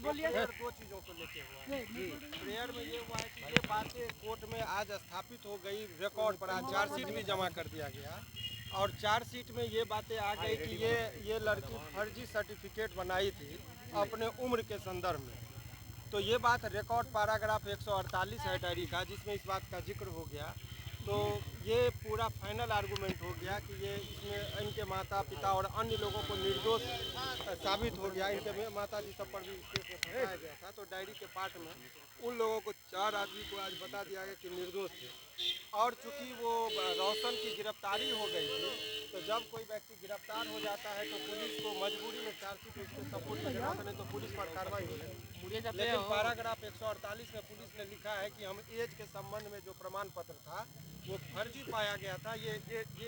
दो चीज़ों को लेके हुआ है जी। प्रेयर में ये हुआ है कि ये बातें कोर्ट में आज स्थापित हो गई, रिकॉर्ड पर आज चार्जशीट भी जमा कर दिया गया और चार्जशीट में ये बातें आ गई कि ये लड़की फर्जी सर्टिफिकेट बनाई थी अपने उम्र के संदर्भ में। तो ये बात रिकॉर्ड पैराग्राफ 148 है डायरी का, जिसमें इस बात का जिक्र हो गया। तो ये पूरा फाइनल आर्गूमेंट हो गया कि ये इसमें इनके माता पिता और अन्य लोगों को निर्दोष साबित हो गया। इनके माता जी सब पर भी इस केस में फंसाया गया था। तो डायरी के पार्ट में उन लोगों को 4 आदमी को आज बता दिया गया कि निर्दोष थे। और चूंकि वो रोशन की गिरफ्तारी हो गई थी, तो जब कोई व्यक्ति गिरफ्तार हो जाता है तो पुलिस को मजबूरी में चार्जशीट उसके सपोर्ट में देना, नहीं तो पुलिस पर कार्रवाई हो जाती। लेकिन पैराग्राफ 148 में पुलिस ने लिखा है कि हम एज के संबंध में जो प्रमाण पत्र था वो फर्जी पाया गया था। ये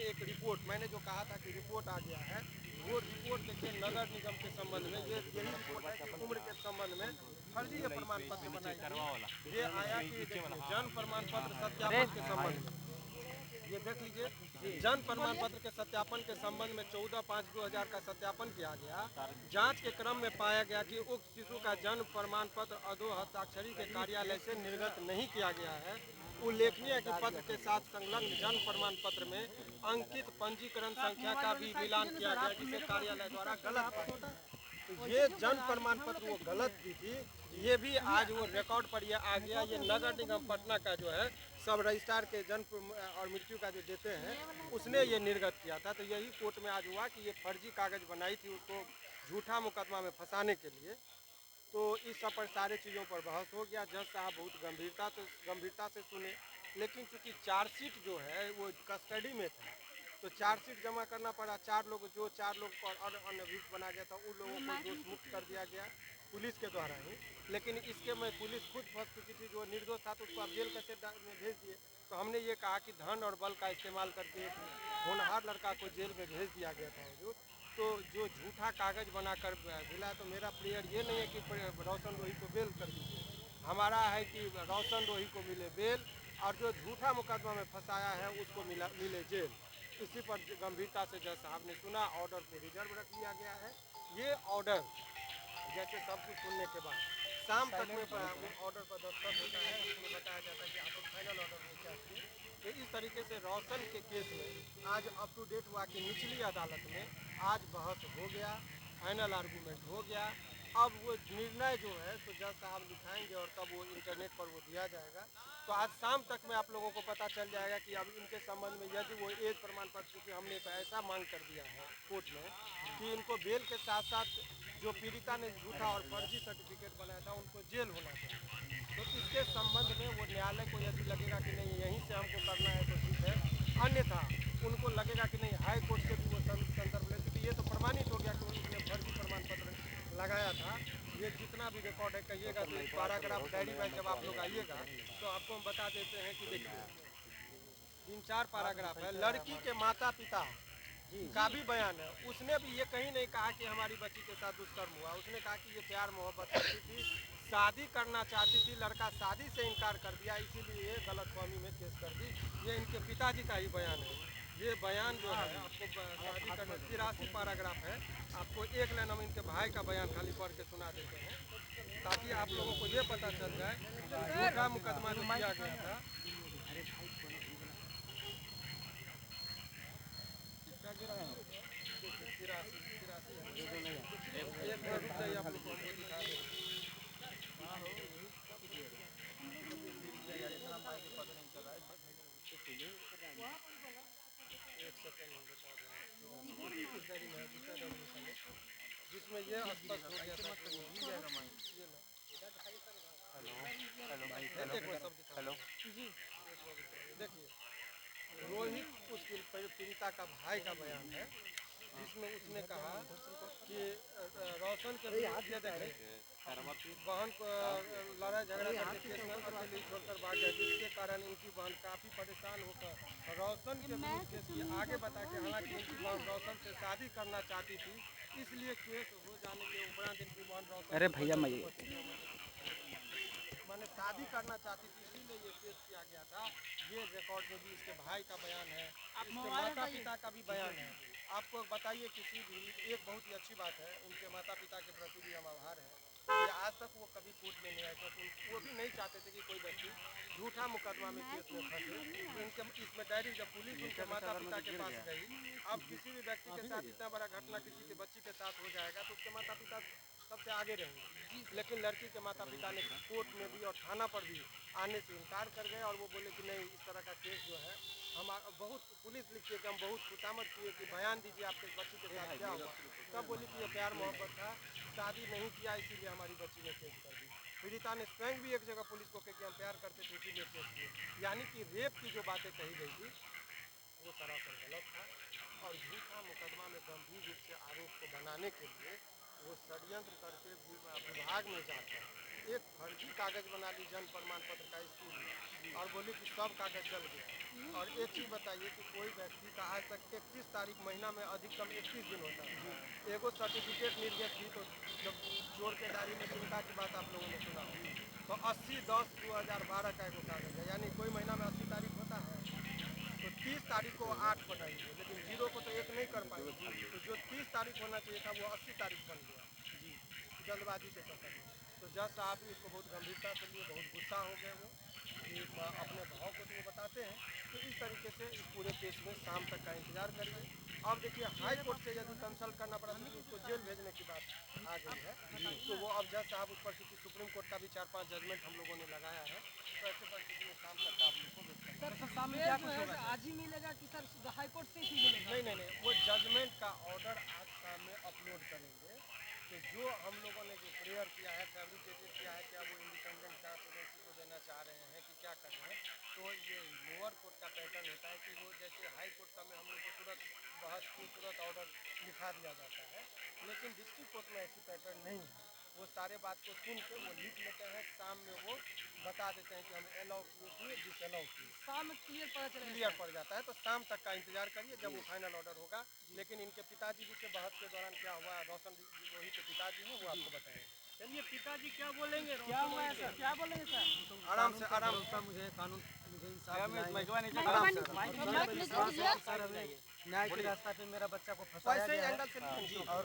एक रिपोर्ट, मैंने जो कहा था कि रिपोर्ट आ गया है, वो रिपोर्ट देखिए नगर निगम के संबंध में यही रिपोर्ट है कि उम्र के संबंध में फर्जी ये प्रमाण पत्र बनाई थी। ये आया कि जन्म प्रमाण पत्र सत्यापन के संबंध में, ये देख लीजिए, जन्म प्रमाण पत्र के सत्यापन के संबंध में 14/5/2000 का सत्यापन किया गया। जांच के क्रम में पाया गया कि उक्त शिशु का जन्म प्रमाण पत्र अधो हस्ताक्षरी के कार्यालय से निर्गत नहीं किया गया है। उल्लेखनीय है कि पत्र के साथ संलग्न जन्म प्रमाण पत्र में अंकित पंजीकरण संख्या का भी मिलान किया गया, जिसे कार्यालय द्वारा गलत पाया गया। तो ये जन्म प्रमाण पत्र वो गलत भी थी, ये भी आज वो रिकॉर्ड पर ये आ गया। ये नगर निगम पटना का जो है सब रजिस्ट्रार के जन्म और मृत्यु का जो देते हैं उसने ये निर्गत किया था। तो यही कोर्ट में आज हुआ कि ये फर्जी कागज बनाई थी उसको झूठा मुकदमा में फंसाने के लिए। तो इस सब पर सारे चीज़ों पर बहस हो गया। जज साहब बहुत गंभीरता से सुने, लेकिन चूंकि चार्जशीट जो है वो कस्टडी में था तो चार्जशीट जमा करना पड़ा। 4 लोग पर अन्य अभियुक्त बना गया था, उन लोगों को दोष मुक्त कर दिया गया पुलिस के द्वारा ही। लेकिन इसके में पुलिस खुद फंस चुकी थी, जो निर्दोष था तो उसको आप जेल कैसे में भेज दिए। तो हमने ये कहा कि धन और बल का इस्तेमाल करके एक होनहार लड़का को जेल में भेज दिया गया था हजूर। तो जो झूठा कागज बनाकर मिला, तो मेरा प्रेयर ये नहीं है कि रोशन रोही को बेल कर दीजिए, हमारा है कि रोशन रोही को मिले बेल और जो झूठा मुकदमा में फंसाया है उसको मिले जेल। इसी पर गंभीरता से जज साहब ने सुना, ऑर्डर को रिजर्व रख लिया गया है। ये ऑर्डर जैसे सब कुछ सुनने के बाद शाम तक में ऑर्डर पर दस्तखत होता है, उसमें बताया जाता है कि आपको फाइनल ऑर्डर में क्या चाहिए। तो इस तरीके से रोशन के केस में आज अप टू डेट हुआ कि निचली अदालत में आज बहस हो गया, फाइनल आर्गूमेंट हो गया। अब वो निर्णय जो है तो जज साहब लिखाएंगे और तब वो इंटरनेट पर वो दिया जाएगा। तो आज शाम तक में आप लोगों को पता चल जाएगा कि अब इनके संबंध में यदि वो एज प्रमाण पत्र, क्योंकि हमने एक ऐसा मांग कर दिया है कोर्ट में कि इनको बेल के साथ साथ जो पीड़िता ने झूठा और फर्जी सर्टिफिकेट बनाया था उनको जेल होना चाहिए। तो इसके संबंध में वो न्यायालय को यदि लगेगा कि नहीं यहीं से हमको करना है तो ठीक है, अन्यथा उनको लगेगा कि नहीं हाई कोर्ट से भी वो संदर्भ ले, क्योंकि ये तो प्रमाणित हो गया कि उन्होंने फर्जी प्रमाण पत्र लगाया था। ये जितना भी रिकॉर्ड है कहिएगा तो एक पैराग्राफ डायरी में जब आप लोग आइएगा तो आपको हम बता देते हैं कि देखिए 3-4 पैराग्राफ है। लड़की के माता पिता का भी बयान है, उसने भी ये कहीं नहीं कहा कि हमारी बच्ची के साथ दुष्कर्म हुआ। उसने कहा कि ये प्यार मोहब्बत करती थी, शादी करना चाहती थी, लड़का शादी से इनकार कर दिया, इसीलिए ये गलतफहमी में केस कर दी। ये इनके पिताजी का ही बयान है। ये बयान जो है आपको शादी करना 83 पैराग्राफ है। आपको एक लाइन हम इनके भाई का बयान खाली पढ़ के सुना देते हैं ताकि आप लोगों को ये पता चल जाए झूठा मुकदमा जो किया गया था। एक बार रुक जाइए, आप लोग को दिखा दें। एक सेकंड हम बता रहे हैं, इस डायरी में दूसरा डायरी निकाले जिसमें ये स्पष्ट हो गया था कि ये ना हेलो जी देखिए, रोहित उस पीड़िता का भाई का बयान है जिसमें उसने कहा कि रोशन के ये देखिए बहन को लड़ाई झगड़ा करके केस में अकेले छोड़कर भाग गए, जिसके कारण इनकी बहन काफ़ी परेशान होकर रोशन के विरुद्ध केस की। आगे बता के हालांकि इनकी बहन रोशन से शादी करना चाहती थी, इसलिए केस हो जाने के उपरांत इनकी बहन रोशन अरे भैया मैंने शादी करना चाहती थी इसीलिए ये केस किया गया था। ये रिकॉर्ड में भी इसके भाई का बयान है, इसके माता पिता का भी बयान है। आपको बताइए किसी भी एक बहुत ही अच्छी बात है, उनके माता पिता के प्रति भी हम आभार हैं कि आज आज तक वो कभी कोर्ट में नहीं आए, क्योंकि वो भी नहीं चाहते थे कि कोई व्यक्ति झूठा मुकदमा में केस में फंसे। तो इनके इसमें डायरेक्ट जब पुलिस उनके माता पिता के पास गई, अब किसी भी व्यक्ति के साथ इतना बड़ा घटना किसी के बच्ची के साथ हो जाएगा तो उसके माता पिता सबसे आगे रहेंगे। लेकिन लड़की के माता पिता ने कोर्ट में भी और थाना पर भी आने से इनकार कर गए और वो बोले कि नहीं, इस तरह का केस जो है हम बहुत पुलिस लिखी है कि हम बहुत खुशामद किए कि बयान दीजिए आपके बच्ची के साथ क्या हुआ। तब बोली कि ये प्यार मोहब्बत था, शादी नहीं किया इसीलिए हमारी बच्ची ने केस कर दी। पीड़िता ने स्वयं भी एक जगह पुलिस को कहा कि हम प्यार करते थे इसीलिए केस किए। यानी कि रेप की जो बातें कही गई थी वो सरासर गलत था और झूठा मुकदमा में गंभीर रूप से आरोप को बनाने के लिए वो षड्यंत्र करके विभाग में जाकर एक फर्जी कागज बना ली जन्म प्रमाण पत्र का स्कूल में और बोली कि सब कागज जल गया। और एक चीज़ बताइए कि कोई व्यक्ति का आज तक 31 तारीख महीना में अधिकतम 31 दिन होता है, एगो सर्टिफिकेट मिल गया थी। तो जब चोर के डायरी में चिंता की बात आप लोगों ने सुना तो 80/10/2012 का एगो कागज है, यानी कोई महीना में 80 तारीख होता है तो 30 तारीख को 8 बनाएंगे, लेकिन 0 को तो 1 नहीं कर पाएंगे। तो जो 30 तारीख होना चाहिए था वो 80 तारीख बन गया जी, जल्दबाजी के चक्कर में। तो जज साहब भी इसको बहुत गंभीरता से लिए, बहुत गुस्सा हो गए वो कि अपने भाव को तो वो बताते हैं। तो इस तरीके से इस पूरे केस में शाम तक का इंतजार करिए। अब देखिए हाई कोर्ट से यदि कंसल्ट करना पड़ा तो उसको जेल भेजने की बात आ गई है। तो वो अब जज साहब उस पर चूँकि सुप्रीम कोर्ट का भी 4-5 जजमेंट हम लोगों ने लगाया है, तो ऐसे परिस्थिति में शाम तक का आप लोग को वेट करना है। सर शाम में क्या कुछ होगा? आज ही मिलेगा कि सर हाई कोर्ट से ही मिलेगा? नहीं, वो जजमेंट का ऑर्डर आज शाम में अपलोड करेंगे। तो जो हम लोगों ने जो प्रेयर किया है, फैब्रिकेटेड किया है, क्या वो इंडिपेंडेंट जांच एजेंसी को देना चाह रहे हैं कि क्या कर रहे हैं, तो ये लोअर कोर्ट का पैटर्न होता है कि वो जैसे हाई कोर्ट का में हम लोग को तुरंत बहस की तुरंत ऑर्डर लिखा दिया जाता है, लेकिन डिस्ट्रिक्ट कोर्ट में ऐसी पैटर्न नहीं है। वो सारे बात को सुन के वो लिख लेते हैं, शाम में वो बता देते हैं कि हम अलाउ किए डिसअलाउ किए। शाम में क्लियर पड़ जाता है। तो शाम तक का इंतजार करिए जब वो फाइनल ऑर्डर होगा। लेकिन इनके पिताजी जी से बहस के दौरान क्या हुआ, रोशन रोही के पिताजी हैं, वो आपको बताएंगे। चलिए पिताजी क्या बोलेंगे? क्या हुआ है सर? क्या बोलेंगे सर? आराम से आराम से। मुझे कानून मुझे इंसाफ सर हमें न्याय के रास्ता पे मेरा बच्चा को फंसाया वैसे ही गया एंगल से है लिखेंगे। और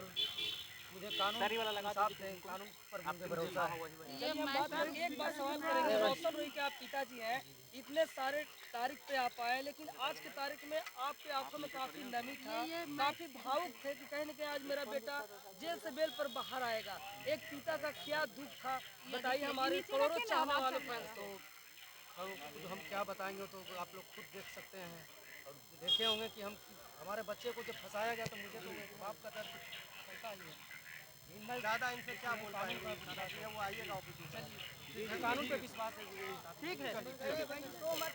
मुझे कानून इंसाफ दे, कानून पर मुझे भरोसा है। चलिए हम बात करें, एक बार सवाल करेंगे। रोशन रोही के आप पिताजी हैं, इतने सारे तारीख पे आप आए, लेकिन आज की तारीख में आपके आंखों में काफी नमी था, काफी भावुक थे कि कहीं न कहीं आज मेरा बेटा जेल से बेल पर बाहर आएगा। एक पिता का क्या दुख था, बताइए हमारे करोड़ों चाहने वाले फैंस को। तो हम क्या बताएंगे, तो आप लोग खुद देख सकते हैं और देखे होंगे कि हम हमारे बच्चे को जब फंसाया गया तो मुझे तो मेरे बाप का दर्द कैसा ही है। ज़्यादा इनसे क्या बोल पाएंगे, वो आइएगा ऑफिस में। कानून पे विश्वास है। ठीक है, थैंक यू सो मच।